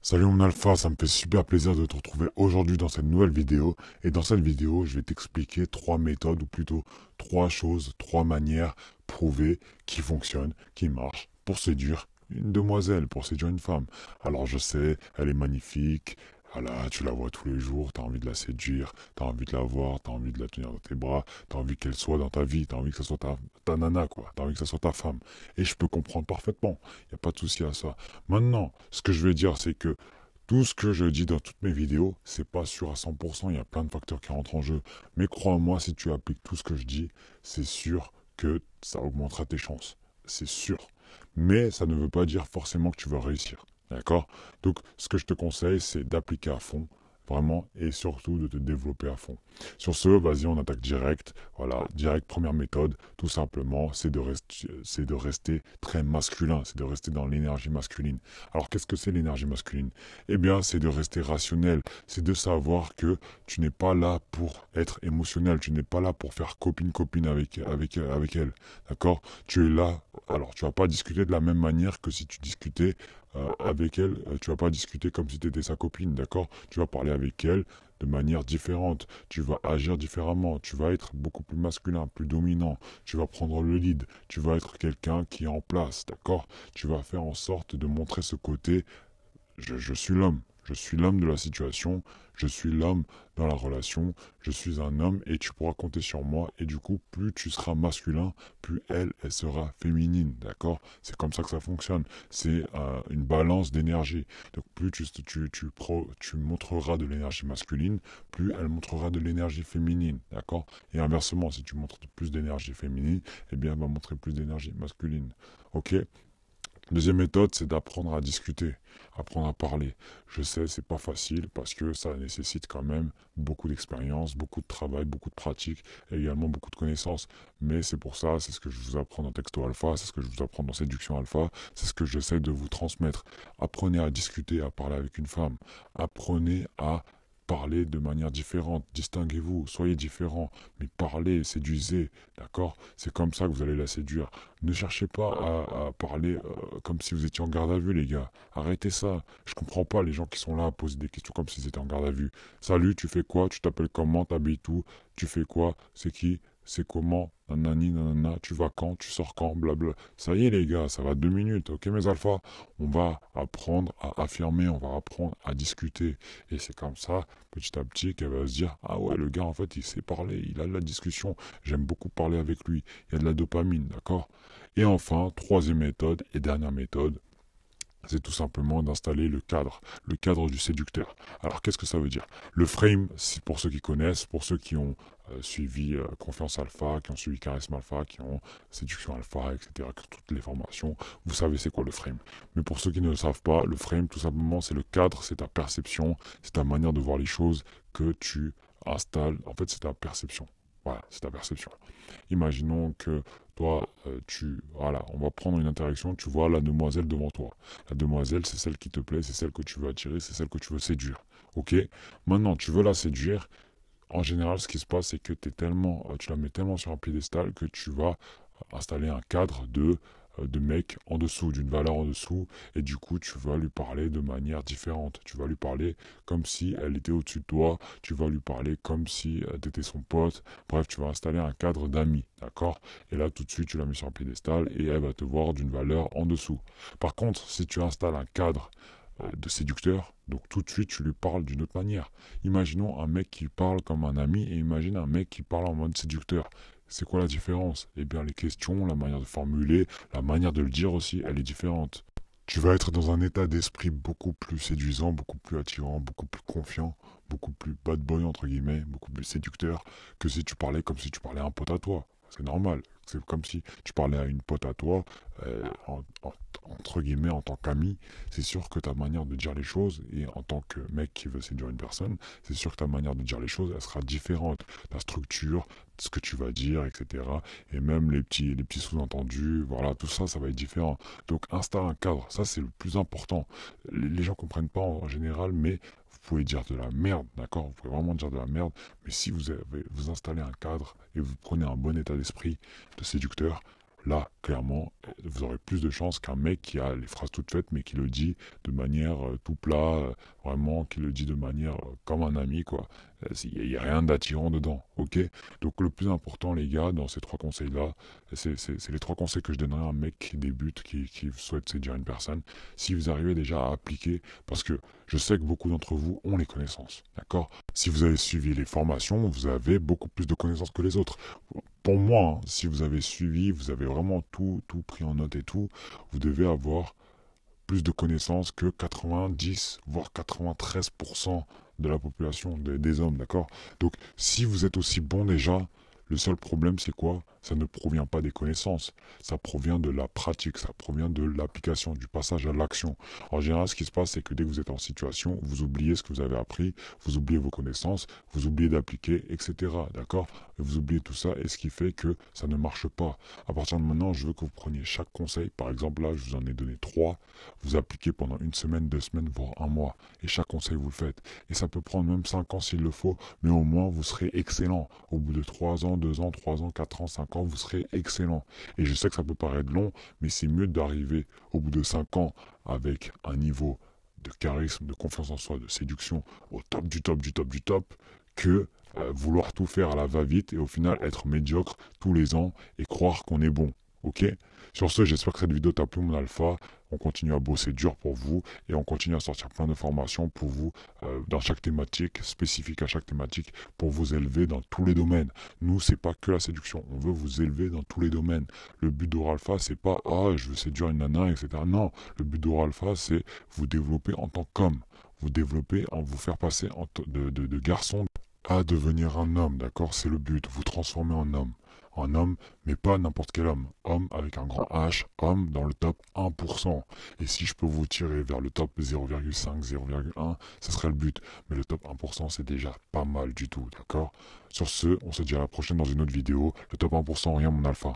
Salut mon alpha, ça me fait super plaisir de te retrouver aujourd'hui dans cette nouvelle vidéo. Et dans cette vidéo, je vais t'expliquer trois méthodes, ou plutôt trois choses, trois manières prouvées qui fonctionnent, qui marchent pour séduire une demoiselle, pour séduire une femme. Alors je sais, elle est magnifique, voilà, tu la vois tous les jours, t'as envie de la séduire, t'as envie de la voir, t'as envie de la tenir dans tes bras, t'as envie qu'elle soit dans ta vie, t'as envie que ce soit ta nana, quoi, t'as envie que ce soit ta femme. Et je peux comprendre parfaitement, y a pas de souci à ça. Maintenant, ce que je vais dire, c'est que tout ce que je dis dans toutes mes vidéos, c'est pas sûr à 100%, il y a plein de facteurs qui rentrent en jeu. Mais crois-moi, si tu appliques tout ce que je dis, c'est sûr que ça augmentera tes chances. C'est sûr. Mais ça ne veut pas dire forcément que tu vas réussir. D'accord? Donc, ce que je te conseille, c'est d'appliquer à fond, vraiment, et surtout de te développer à fond. Sur ce, vas-y, on attaque direct. Voilà, direct, première méthode, tout simplement, c'est de rester très masculin, c'est de rester dans l'énergie masculine. Alors, qu'est-ce que c'est l'énergie masculine? Eh bien, c'est de rester rationnel, c'est de savoir que tu n'es pas là pour être émotionnel, tu n'es pas là pour faire copine-copine avec elle, d'accord? Tu es là, alors tu vas pas discuter de la même manière que si tu discutais avec elle, tu vas pas discuter comme si tu étais sa copine, d'accord? Tu vas parler avec elle de manière différente, tu vas agir différemment, tu vas être beaucoup plus masculin, plus dominant, tu vas prendre le lead, tu vas être quelqu'un qui est en place, d'accord? Tu vas faire en sorte de montrer ce côté je suis l'homme. Je suis l'homme de la situation. Je suis l'homme dans la relation. Je suis un homme et tu pourras compter sur moi. Et du coup, plus tu seras masculin, plus elle sera féminine. D'accord? C'est comme ça que ça fonctionne. C'est une balance d'énergie. Donc, plus tu montreras de l'énergie masculine, plus elle montrera de l'énergie féminine. D'accord? Et inversement, si tu montres plus d'énergie féminine, eh bien, elle va montrer plus d'énergie masculine. Ok? Deuxième méthode, c'est d'apprendre à discuter, apprendre à parler. Je sais, c'est pas facile parce que ça nécessite quand même beaucoup d'expérience, beaucoup de travail, beaucoup de pratique et également beaucoup de connaissances. Mais c'est pour ça, c'est ce que je vous apprends dans Texto Alpha, c'est ce que je vous apprends dans Séduction Alpha, c'est ce que j'essaie de vous transmettre. Apprenez à discuter, à parler avec une femme. Apprenez à parler de manière différente. Distinguez-vous, soyez différents, mais parlez, séduisez, d'accord? C'est comme ça que vous allez la séduire. Ne cherchez pas à parler comme si vous étiez en garde à vue, les gars. Arrêtez ça. Je comprends pas les gens qui sont là à poser des questions comme s'ils étaient en garde à vue. Salut, tu fais quoi? Tu t'appelles comment? T'habites où? Tu fais quoi? C'est qui? C'est comment? Nanani, nanana, tu vas quand? Tu sors quand? Blabla. Ça y est, les gars, ça va 2 minutes. Ok, mes alphas? On va apprendre à affirmer, on va apprendre à discuter. Et c'est comme ça, petit à petit, qu'elle va se dire, ah ouais, le gars, en fait, il sait parler, il a de la discussion. J'aime beaucoup parler avec lui. Il y a de la dopamine, d'accord? Et enfin, troisième méthode et dernière méthode, c'est tout simplement d'installer le cadre du séducteur. Alors qu'est-ce que ça veut dire? Le frame, c'est pour ceux qui connaissent, pour ceux qui ont suivi Confiance Alpha, qui ont suivi Charisme Alpha, qui ont Séduction Alpha, etc., qui ont toutes les formations, vous savez c'est quoi le frame. Mais pour ceux qui ne le savent pas, le frame, tout simplement, c'est le cadre, c'est ta perception, c'est ta manière de voir les choses que tu installes. En fait, c'est ta perception. Voilà, c'est ta perception. Imaginons que toi, voilà, on va prendre une interaction, tu vois la demoiselle devant toi. La demoiselle, c'est celle qui te plaît, c'est celle que tu veux attirer, c'est celle que tu veux séduire. Ok? Maintenant, tu veux la séduire. En général, ce qui se passe, c'est que tu la mets tellement sur un piédestal que tu vas installer un cadre de mec en dessous, d'une valeur en dessous, et du coup, tu vas lui parler de manière différente. Tu vas lui parler comme si elle était au-dessus de toi, tu vas lui parler comme si tu étais son pote. Bref, tu vas installer un cadre d'amis, d'accord? Et là, tout de suite, tu la mets sur un piédestal et elle va te voir d'une valeur en dessous. Par contre, si tu installes un cadre de séducteur, donc tout de suite tu lui parles d'une autre manière. Imaginons un mec qui parle comme un ami et imagine un mec qui parle en mode séducteur. C'est quoi la différence? Eh bien les questions, la manière de formuler, la manière de le dire aussi, elle est différente. Tu vas être dans un état d'esprit beaucoup plus séduisant, beaucoup plus attirant, beaucoup plus confiant, beaucoup plus bad boy entre guillemets, beaucoup plus séducteur que si tu parlais comme si tu parlais à un pote à toi. C'est normal. C'est comme si tu parlais à une pote à toi, entre guillemets, en tant qu'ami. C'est sûr que ta manière de dire les choses, et en tant que mec qui veut séduire une personne, c'est sûr que ta manière de dire les choses, elle sera différente. La structure, ce que tu vas dire, etc. Et même les petits sous-entendus, voilà, tout ça, ça va être différent. Donc installe un cadre, ça c'est le plus important. Les gens comprennent pas en général, mais vous pouvez dire de la merde, d'accord? Vous pouvez vraiment dire de la merde, mais si vous installez un cadre et vous prenez un bon état d'esprit de séducteur, là, clairement, vous aurez plus de chances qu'un mec qui a les phrases toutes faites, mais qui le dit de manière tout plat, vraiment, qui le dit de manière comme un ami, quoi. Il n'y a rien d'attirant dedans, ok? Donc le plus important, les gars, dans ces 3 conseils-là, c'est les 3 conseils que je donnerais à un mec qui débute, qui souhaite séduire une personne. Si vous arrivez déjà à appliquer, parce que je sais que beaucoup d'entre vous ont les connaissances, d'accord? Si vous avez suivi les formations, vous avez beaucoup plus de connaissances que les autres. Pour moi, hein, si vous avez suivi, vous avez vraiment tout pris en note et tout, vous devez avoir plus de connaissances que 90, voire 93% de la population, des hommes, d'accord? Donc, si vous êtes aussi bon déjà, le seul problème, c'est quoi? Ça ne provient pas des connaissances, ça provient de la pratique, ça provient de l'application, du passage à l'action. En général, ce qui se passe, c'est que dès que vous êtes en situation, vous oubliez ce que vous avez appris, vous oubliez vos connaissances, vous oubliez d'appliquer, etc. D'accord? Vous oubliez tout ça, et ce qui fait que ça ne marche pas. À partir de maintenant, je veux que vous preniez chaque conseil. Par exemple, là, je vous en ai donné 3. Vous appliquez pendant 1 semaine, 2 semaines, voire 1 mois. Et chaque conseil, vous le faites. Et ça peut prendre même 5 ans s'il le faut, mais au moins, vous serez excellent. Au bout de 3 ans, 2 ans, 3 ans, 4 ans, 5 ans, vous serez excellent. Et je sais que ça peut paraître long, mais c'est mieux d'arriver au bout de 5 ans avec un niveau de charisme, de confiance en soi, de séduction au top du top du top du top, que vouloir tout faire à la va-vite et au final être médiocre tous les ans et croire qu'on est bon. Ok? Sur ce, j'espère que cette vidéo t'a plu, mon alpha. On continue à bosser dur pour vous et on continue à sortir plein de formations pour vous dans chaque thématique, spécifique à chaque thématique, pour vous élever dans tous les domaines. Nous, c'est pas que la séduction, on veut vous élever dans tous les domaines. Le but d'Oralpha, c'est pas je veux séduire une nana, etc. Non, le but d'Oralpha, c'est vous développer en tant qu'homme, vous développer en vous faire passer de garçon à devenir un homme, d'accord? C'est le but, vous transformer en homme. En homme, mais pas n'importe quel homme. Homme avec un grand H, homme dans le top 1%. Et si je peux vous tirer vers le top 0,5, 0,1, ce serait le but. Mais le top 1%, c'est déjà pas mal du tout, d'accord? Sur ce, on se dit à la prochaine dans une autre vidéo. Le top 1%, rien mon alpha.